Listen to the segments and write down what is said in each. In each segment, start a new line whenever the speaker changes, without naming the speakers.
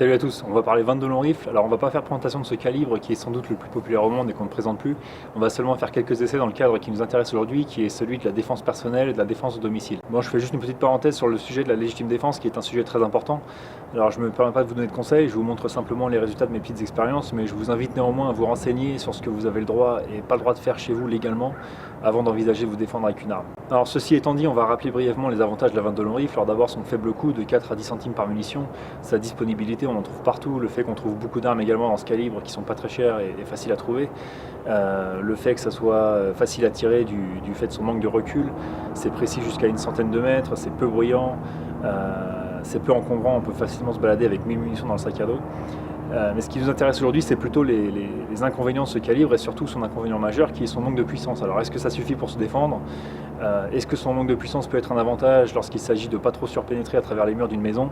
Salut à tous, on va parler 22 long rifle. Alors on va pas faire présentation de ce calibre qui est sans doute le plus populaire au monde et qu'on ne présente plus. On va seulement faire quelques essais dans le cadre qui nous intéresse aujourd'hui, qui est celui de la défense personnelle et de la défense au domicile. Bon, je fais juste une petite parenthèse sur le sujet de la légitime défense qui est un sujet très important. Alors je me permets pas de vous donner de conseils, je vous montre simplement les résultats de mes petites expériences, mais je vous invite néanmoins à vous renseigner sur ce que vous avez le droit et pas le droit de faire chez vous légalement avant d'envisager de vous défendre avec une arme. Alors ceci étant dit, on va rappeler brièvement les avantages de la 22 long rifle. Alors d'abord son faible coût de 4 à 10 centimes par munition, sa disponibilité, on en trouve partout, le fait qu'on trouve beaucoup d'armes également dans ce calibre qui sont pas très chères et faciles à trouver, le fait que ça soit facile à tirer du fait de son manque de recul, c'est précis jusqu'à une centaine de mètres, c'est peu bruyant, c'est peu encombrant, on peut facilement se balader avec 1000 munitions dans le sac à dos. Mais ce qui nous intéresse aujourd'hui, c'est plutôt les inconvénients de ce calibre et surtout son inconvénient majeur qui est son manque de puissance. Alors est-ce que ça suffit pour se défendre? Est-ce que son manque de puissance peut être un avantage lorsqu'il s'agit de pas trop surpénétrer à travers les murs d'une maison?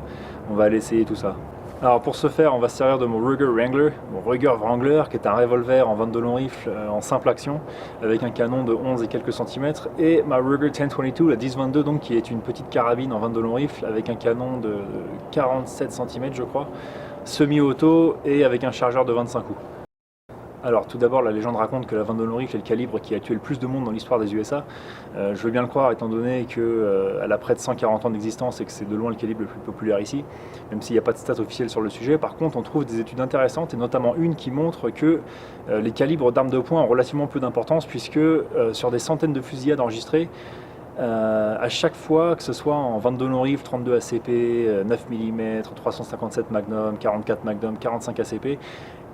On va aller essayer tout ça. Alors pour ce faire, on va se servir de mon Ruger Wrangler, mon Ruger Wrangler qui est un revolver en 22 long rifle en simple action avec un canon de 11 et quelques centimètres, et ma Ruger 1022, la 10-22 donc, qui est une petite carabine en 22 long rifle avec un canon de 47 cm je crois, semi-auto et avec un chargeur de 25 coups. Alors tout d'abord, la légende raconte que la 22 long rifle est le calibre qui a tué le plus de monde dans l'histoire des USA. Je veux bien le croire étant donné qu'elle a près de 140 ans d'existence et que c'est de loin le calibre le plus populaire ici, même s'il n'y a pas de stats officielles sur le sujet. Par contre, on trouve des études intéressantes et notamment une qui montre que les calibres d'armes de poing ont relativement peu d'importance puisque sur des centaines de fusillades enregistrées, à chaque fois, que ce soit en 22 long rifle, 32 ACP, 9 mm, 357 Magnum, 44 Magnum, 45 ACP,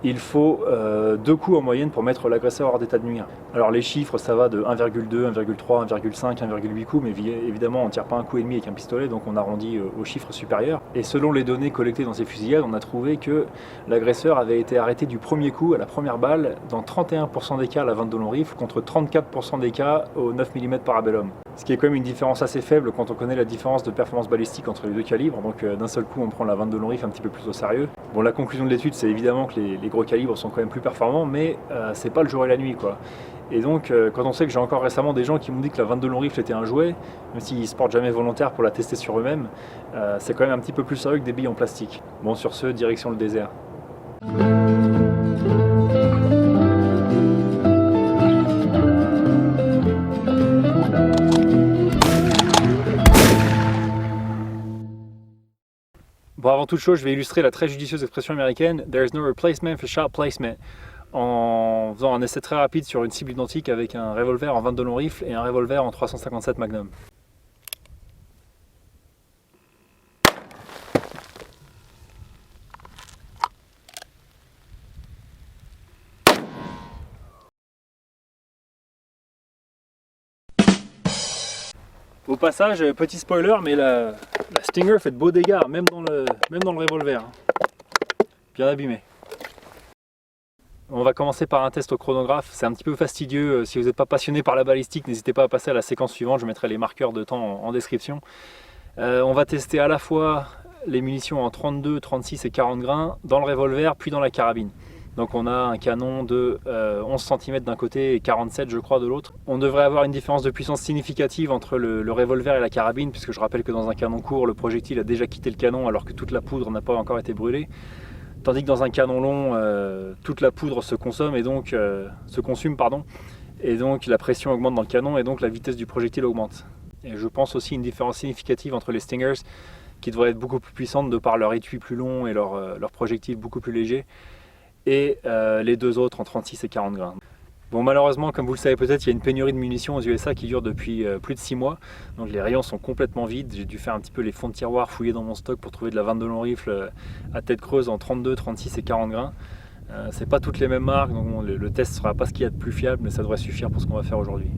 il faut 2 coups en moyenne pour mettre l'agresseur hors d'état de nuire. Alors les chiffres, ça va de 1,2, 1,3, 1,5, 1,8 coups, mais évidemment on ne tire pas un coup et demi avec un pistolet, donc on arrondit aux chiffres supérieurs. Et selon les données collectées dans ces fusillades, on a trouvé que l'agresseur avait été arrêté du premier coup à la première balle dans 31% des cas à la 22 long rifle contre 34% des cas au 9 mm Parabellum. Ce qui est quand même une différence assez faible quand on connaît la différence de performance balistique entre les deux calibres, donc d'un seul coup on prend la 22 long rifle un petit peu plus au sérieux. Bon, la conclusion de l'étude, c'est évidemment que les gros calibres sont quand même plus performants, mais c'est pas le jour et la nuit quoi. Et donc quand on sait que j'ai encore récemment des gens qui m'ont dit que la 22 long rifle était un jouet, même s'ils se portent jamais volontaires pour la tester sur eux-mêmes, c'est quand même un petit peu plus sérieux que des billes en plastique. Bon, sur ce, direction le désert. Bon, avant toute chose, je vais illustrer la très judicieuse expression américaine « There is no replacement for shot placement » en faisant un essai très rapide sur une cible identique avec un revolver en 22 long rifle et un revolver en 357 Magnum. Au passage, petit spoiler, mais la Stinger fait de beaux dégâts, même dans le revolver. Bien abîmé. On va commencer par un test au chronographe. C'est un petit peu fastidieux. Si vous n'êtes pas passionné par la balistique, n'hésitez pas à passer à la séquence suivante. Je mettrai les marqueurs de temps en description. On va tester à la fois les munitions en 32, 36 et 40 grains dans le revolver, puis dans la carabine. Donc on a un canon de 11 cm d'un côté et 47 je crois de l'autre. On devrait avoir une différence de puissance significative entre le revolver et la carabine, puisque je rappelle que dans un canon court, le projectile a déjà quitté le canon alors que toute la poudre n'a pas encore été brûlée. Tandis que dans un canon long, toute la poudre se consomme et donc se consume, et donc la pression augmente dans le canon et donc la vitesse du projectile augmente. Et je pense aussi une différence significative entre les Stingers qui devraient être beaucoup plus puissantes de par leur étui plus long et leur projectile beaucoup plus léger, et les deux autres en 36 et 40 grains. Bon, malheureusement, comme vous le savez peut-être, il y a une pénurie de munitions aux USA qui dure depuis plus de 6 mois. Donc les rayons sont complètement vides. J'ai dû faire un petit peu les fonds de tiroir, fouiller dans mon stock pour trouver de la 22 long rifle à tête creuse en 32, 36 et 40 grains. C'est pas toutes les mêmes marques, donc bon, le test sera pas ce qu'il y a de plus fiable, mais ça devrait suffire pour ce qu'on va faire aujourd'hui.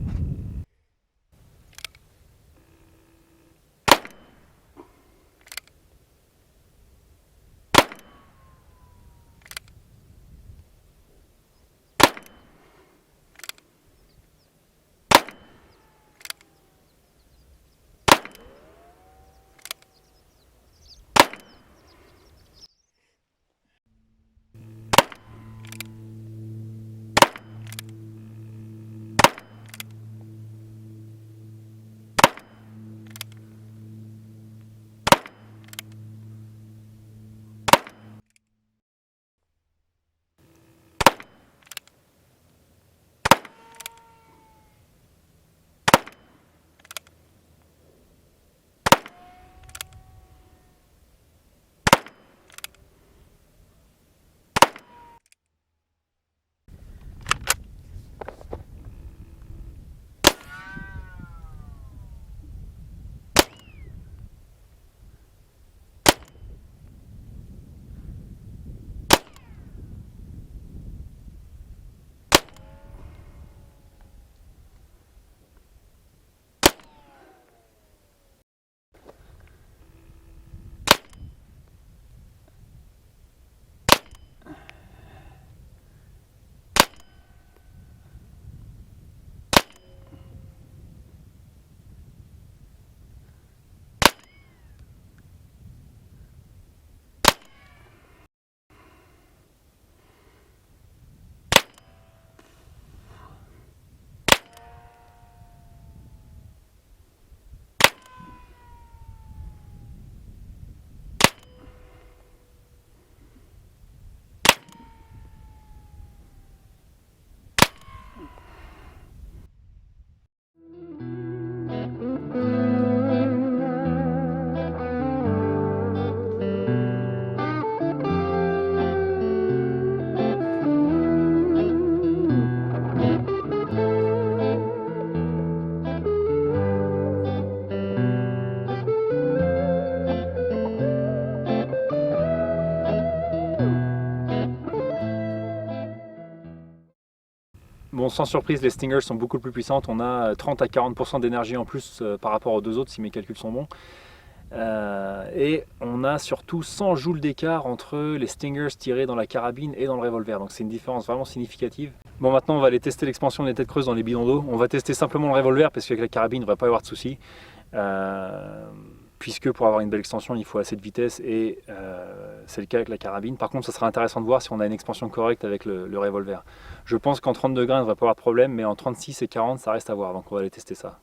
Bon, sans surprise, les Stingers sont beaucoup plus puissantes. On a 30 à 40% d'énergie en plus par rapport aux deux autres, si mes calculs sont bons. Et on a surtout 100 joules d'écart entre les Stingers tirés dans la carabine et dans le revolver. Donc c'est une différence vraiment significative. Bon, maintenant on va aller tester l'expansion des têtes creuses dans les bidons d'eau. On va tester simplement le revolver parce qu'avec la carabine il ne devrait pas y avoir de soucis. Puisque pour avoir une belle extension il faut assez de vitesse et c'est le cas avec la carabine. Par contre ça sera intéressant de voir si on a une expansion correcte avec le revolver. Je pense qu'en 30 degrés il ne devrait pas avoir de problème, mais en 36 et 40 ça reste à voir, donc on va aller tester ça.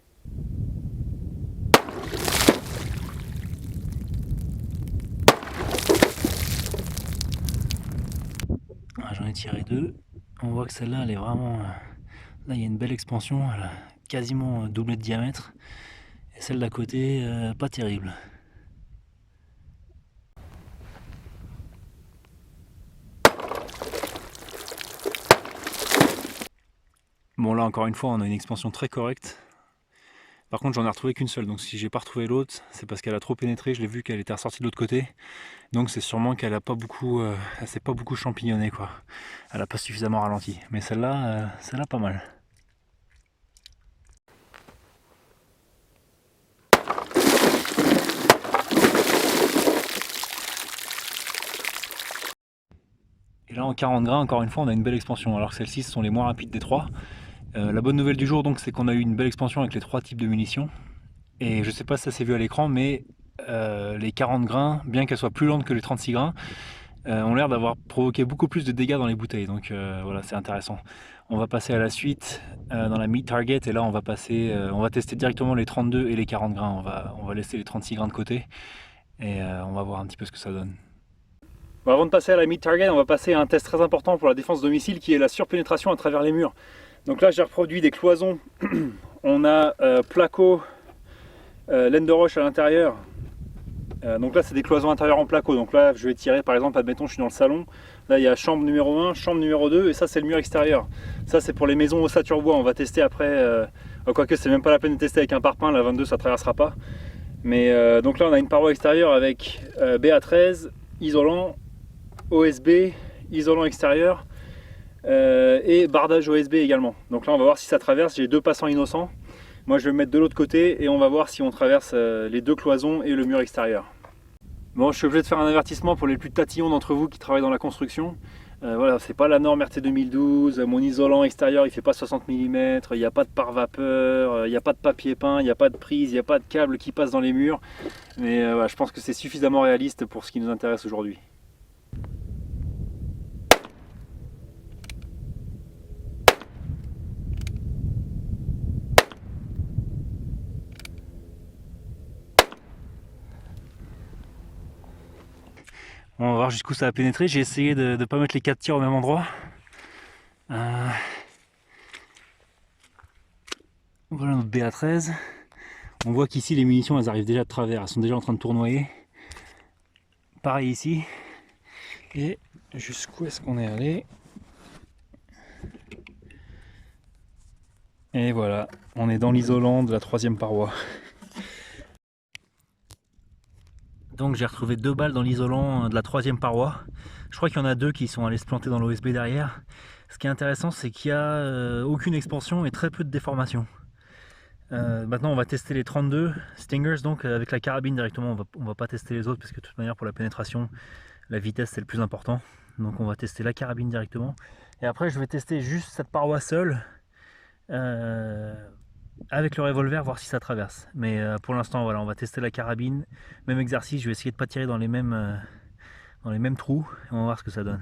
J'en ai tiré deux. On voit que celle-là elle est vraiment... Là il y a une belle expansion, elle a quasiment doublé de diamètre. Et celle d'à côté, pas terrible. Bon là encore une fois on a une expansion très correcte. Par contre j'en ai retrouvé qu'une seule, donc si j'ai pas retrouvé l'autre, c'est parce qu'elle a trop pénétré, je l'ai vu qu'elle était ressortie de l'autre côté. Donc c'est sûrement qu'elle a pas beaucoup, elle s'est pas beaucoup champignonnée quoi. Elle a pas suffisamment ralenti. Mais celle-là pas mal. Et là en 40 grains, encore une fois, on a une belle expansion, alors que celles-ci sont les moins rapides des trois. La bonne nouvelle du jour donc c'est qu'on a eu une belle expansion avec les trois types de munitions. Et je sais pas si ça s'est vu à l'écran, mais les 40 grains, bien qu'elles soient plus lentes que les 36 grains, ont l'air d'avoir provoqué beaucoup plus de dégâts dans les bouteilles. Donc voilà, c'est intéressant. On va passer à la suite dans la Meat Target et là on va tester directement les 32 et les 40 grains. On va laisser les 36 grains de côté et on va voir un petit peu ce que ça donne. Bon, avant de passer à la Meat Target, on va passer à un test très important pour la défense domicile qui est la surpénétration à travers les murs. Donc là j'ai reproduit des cloisons, on a placo, laine de roche à l'intérieur. Donc là c'est des cloisons intérieures en placo, donc là je vais tirer par exemple, admettons je suis dans le salon, là il y a chambre numéro 1, chambre numéro 2 et ça c'est le mur extérieur. Ça c'est pour les maisons ossature bois, on va tester après, quoique c'est même pas la peine de tester avec un parpaing, la 22 ça traversera pas. Mais donc là on a une paroi extérieure avec BA13, isolant, OSB, isolant extérieur et bardage OSB également. Donc là on va voir si ça traverse, j'ai deux passants innocents. Moi je vais me mettre de l'autre côté et on va voir si on traverse les deux cloisons et le mur extérieur. Bon, je suis obligé de faire un avertissement pour les plus tatillons d'entre vous qui travaillent dans la construction. Voilà, c'est pas la norme RT 2012, mon isolant extérieur il fait pas 60 mm, il n'y a pas de pare-vapeur, il n'y a pas de papier peint, il n'y a pas de prise, il n'y a pas de câble qui passe dans les murs. Mais voilà, je pense que c'est suffisamment réaliste pour ce qui nous intéresse aujourd'hui. On va voir jusqu'où ça a pénétré. J'ai essayé de ne pas mettre les 4 tirs au même endroit. Voilà notre BA13. On voit qu'ici les munitions elles arrivent déjà de travers, elles sont déjà en train de tournoyer. Pareil ici. Et jusqu'où est-ce qu'on est allé? Et voilà, on est dans l'isolant de la troisième paroi. Donc j'ai retrouvé 2 balles dans l'isolant de la troisième paroi. Je crois qu'il y en a 2 qui sont allés se planter dans l'OSB derrière. Ce qui est intéressant c'est qu'il n'y a aucune expansion et très peu de déformation. Maintenant on va tester les 32 Stingers donc avec la carabine directement. On va pas tester les autres parce que de toute manière pour la pénétration la vitesse c'est le plus important. Donc on va tester la carabine directement. Et après je vais tester juste cette paroi seule. Avec le revolver voir si ça traverse, mais pour l'instant voilà, on va tester la carabine, même exercice, je vais essayer de pas tirer dans les mêmes trous et on va voir ce que ça donne.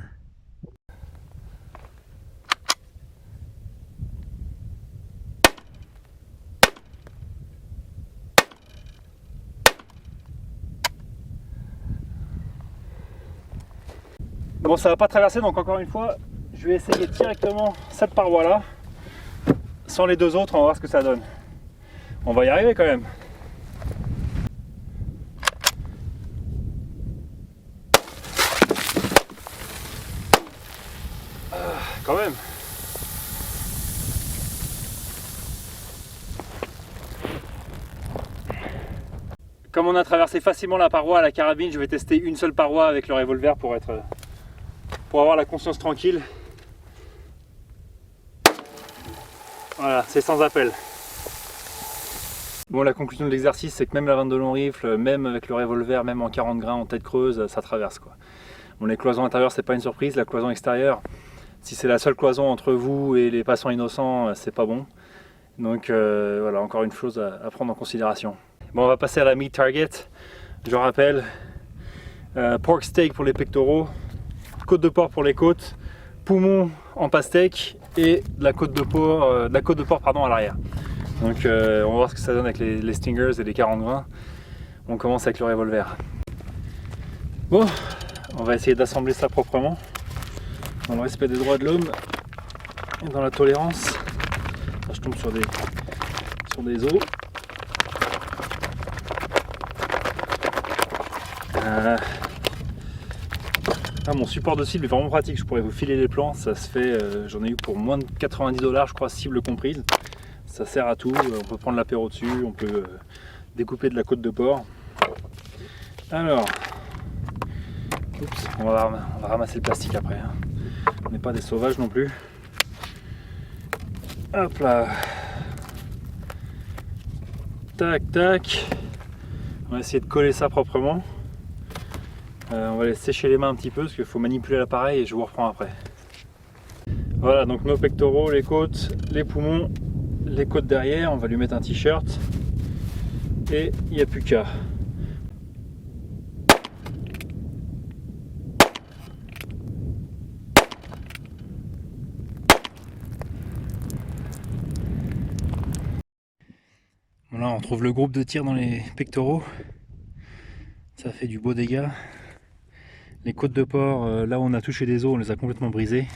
Bon, ça va pas traverser, donc encore une fois je vais essayer directement cette paroi là sans les deux autres, on va voir ce que ça donne. On va y arriver quand même. Quand même. Comme on a traversé facilement la paroi à la carabine, je vais tester une seule paroi avec le revolver pour avoir la conscience tranquille. Voilà, c'est sans appel. Bon, la conclusion de l'exercice, c'est que même la 22 long rifle, même avec le revolver, même en 40 grains en tête creuse, ça traverse quoi. Bon, les cloisons intérieures, c'est pas une surprise. La cloison extérieure, si c'est la seule cloison entre vous et les passants innocents, c'est pas bon. Donc voilà, encore une chose à prendre en considération. Bon, on va passer à la meat target. Je rappelle, pork steak pour les pectoraux, côte de porc pour les côtes, poumon en pastèque et de la côte de porc, pardon, à l'arrière. Donc on va voir ce que ça donne avec les stingers et les 40 grains. On commence avec le revolver. Bon, on va essayer d'assembler ça proprement, dans le respect des droits de l'homme et dans la tolérance. Là, je tombe sur des os. Mon support de cible est vraiment pratique, je pourrais vous filer les plans, ça se fait, j'en ai eu pour moins de 90 $, je crois, cible comprise. Ça sert à tout, on peut prendre l'apéro dessus, on peut découper de la côte de porc. Alors, oups, on va ramasser le plastique après, hein. On n'est pas des sauvages non plus. Hop là. Tac, tac. On va essayer de coller ça proprement. On va laisser sécher les mains un petit peu parce qu'il faut manipuler l'appareil et je vous reprends après. Voilà, donc nos pectoraux, les côtes, les poumons, les côtes derrière. On va lui mettre un t-shirt et il n'y a plus qu'à. Là, on trouve le groupe de tir dans les pectoraux. Ça fait du beau dégât. Les côtes de porc, là où on a touché des os, on les a complètement brisées.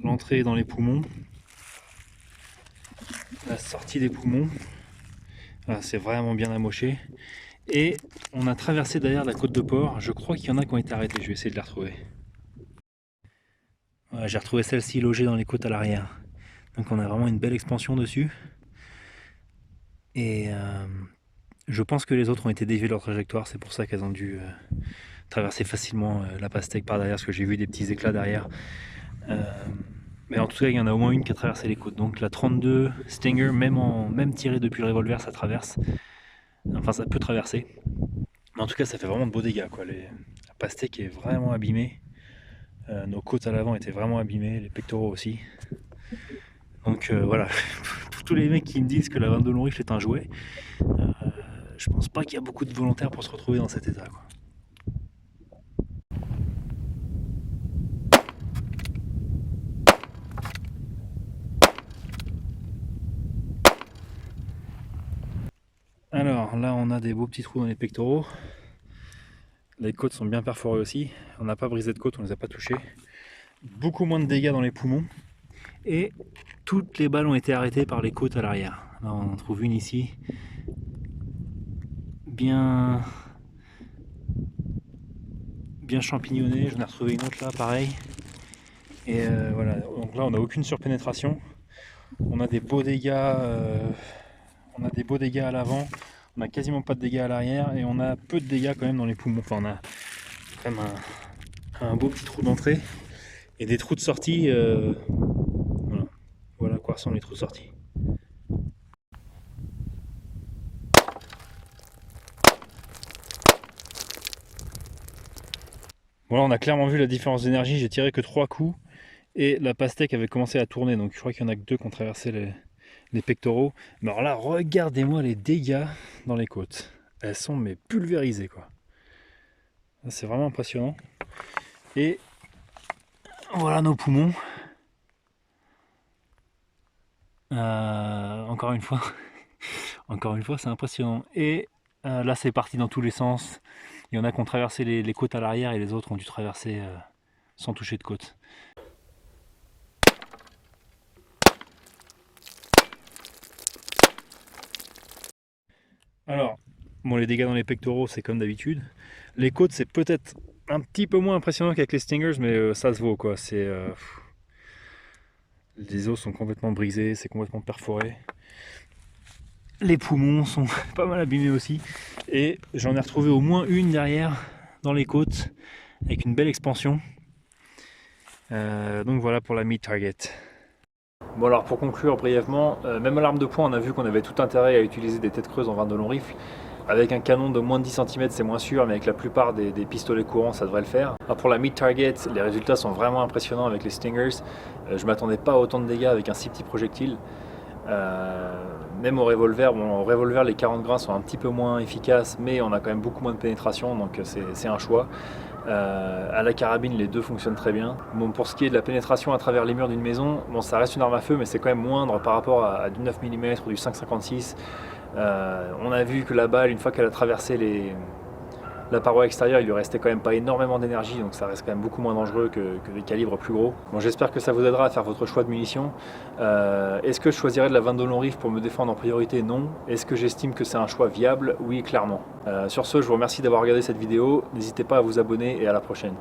L'entrée dans les poumons, la sortie des poumons, c'est vraiment bien amoché. Et on a traversé derrière la côte de porc. Je crois qu'il y en a qui ont été arrêtés, je vais essayer de les retrouver. Voilà, j'ai retrouvé celle-ci logée dans les côtes à l'arrière. Donc on a vraiment une belle expansion dessus. Et je pense que les autres ont été déviés de leur trajectoire, c'est pour ça qu'elles ont dû traverser facilement la pastèque par derrière, parce que j'ai vu des petits éclats derrière. Mais en tout cas, il y en a au moins une qui a traversé les côtes. Donc la 32 Stinger, même tirée depuis le revolver, ça traverse. Enfin, ça peut traverser. Mais en tout cas, ça fait vraiment de beaux dégâts, quoi. La pastèque est vraiment abîmée. Nos côtes à l'avant étaient vraiment abîmées, les pectoraux aussi. Donc voilà, pour tous les mecs qui me disent que la 22 long rifle est un jouet, je pense pas qu'il y a beaucoup de volontaires pour se retrouver dans cet état, quoi. Alors là, on a des beaux petits trous dans les pectoraux. Les côtes sont bien perforées aussi. On n'a pas brisé de côtes, on les a pas touchées. Beaucoup moins de dégâts dans les poumons. Et toutes les balles ont été arrêtées par les côtes à l'arrière. Là, on en trouve une ici. Bien champignonnée. J'en ai retrouvé une autre là, pareil. Et voilà, donc là on n'a aucune surpénétration. On a des beaux dégâts à l'avant. On a quasiment pas de dégâts à l'arrière et on a peu de dégâts quand même dans les poumons. Enfin, on a quand même un beau petit trou d'entrée et des trous de sortie. Voilà à quoi ressemblent les trous de sortie. Voilà, on a clairement vu la différence d'énergie. J'ai tiré que 3 coups et la pastèque avait commencé à tourner. Donc je crois qu'il y en a que 2 qui ont traversé les pectoraux. Mais alors là, regardez-moi les dégâts dans les côtes. Elles sont mais pulvérisées, quoi. C'est vraiment impressionnant. Et voilà nos poumons. Encore une fois, c'est impressionnant. Et là, c'est parti dans tous les sens. Il y en a qui ont traversé les côtes à l'arrière et les autres ont dû traverser sans toucher de côte. Alors, bon, les dégâts dans les pectoraux, c'est comme d'habitude. Les côtes, c'est peut-être un petit peu moins impressionnant qu'avec les stingers, mais ça se vaut, quoi. Les os sont complètement brisés, c'est complètement perforé. Les poumons sont pas mal abîmés aussi. Et j'en ai retrouvé au moins une derrière, dans les côtes, avec une belle expansion.
Donc voilà pour la mid-target.
Bon alors pour conclure brièvement, même à l'arme de poing on a vu qu'on avait tout intérêt à utiliser des têtes creuses en 20 de long rifle. Avec un canon de moins de 10 cm c'est moins sûr, mais avec la plupart des pistolets courants ça devrait le faire. Alors pour la mid-target, les résultats sont vraiment impressionnants avec les Stingers. Je m'attendais pas à autant de dégâts avec un si petit projectile. Même au revolver, bon, au revolver les 40 grains sont un petit peu moins efficaces, mais on a quand même beaucoup moins de pénétration, donc c'est un choix. À la carabine, les deux fonctionnent très bien. Bon, pour ce qui est de la pénétration à travers les murs d'une maison, bon, ça reste une arme à feu, mais c'est quand même moindre par rapport à du 9 mm ou du 5,56. On a vu que la balle, une fois qu'elle a traversé la paroi extérieure, il lui restait quand même pas énormément d'énergie, donc ça reste quand même beaucoup moins dangereux que des calibres plus gros. Bon, j'espère que ça vous aidera à faire votre choix de munitions. Est-ce que je choisirais de la 22 long rifle pour me défendre en priorité? Non. Est-ce que j'estime que c'est un choix viable? Oui, clairement. Sur ce, je vous remercie d'avoir regardé cette vidéo. N'hésitez pas à vous abonner et à la prochaine.